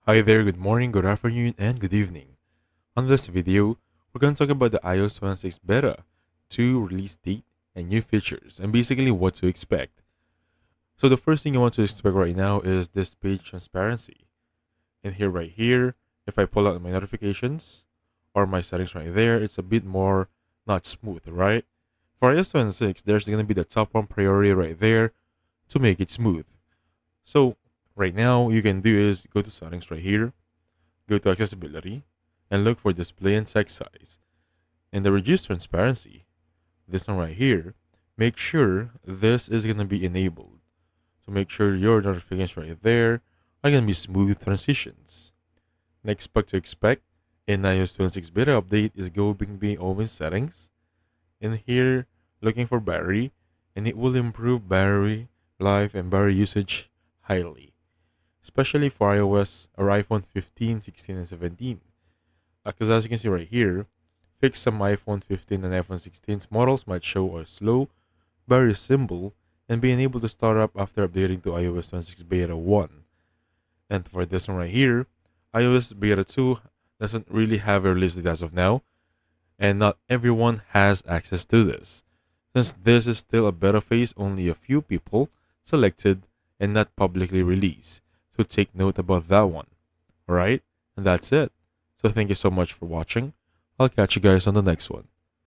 Hi there, good morning, good afternoon, and good evening. On this video, we're going to talk about the iOS 26 beta 2 release date and new features, and basically what to expect. So the first thing you want to expect right now is this page transparency. And here, right here, if I pull out my notifications or my settings right there, it's a bit more not smooth, right? For iOS 26, there's going to be the top one priority right there to make it smooth. So right now, you can do is go to settings right here, go to accessibility, and look for display and text size. In the reduce transparency, this one right here, make sure this is going to be enabled. So make sure your notifications right there are going to be smooth transitions. Next bug to expect in iOS 26 beta update is going to be open settings. In here, looking for battery, and it will improve battery life and battery usage highly, especially for iOS or iPhone 15, 16, and 17. Because as you can see right here, fix some iPhone 15 and iPhone 16's models might show a slow battery symbol and being able to start up after updating to iOS 26 Beta 1. And for this one right here, iOS Beta 2 doesn't really have a release date as of now, and not everyone has access to this. Since this is still a beta phase, only a few people selected and not publicly released. So take note about that one. Alright? And that's it. So thank you so much for watching. I'll catch you guys on the next one.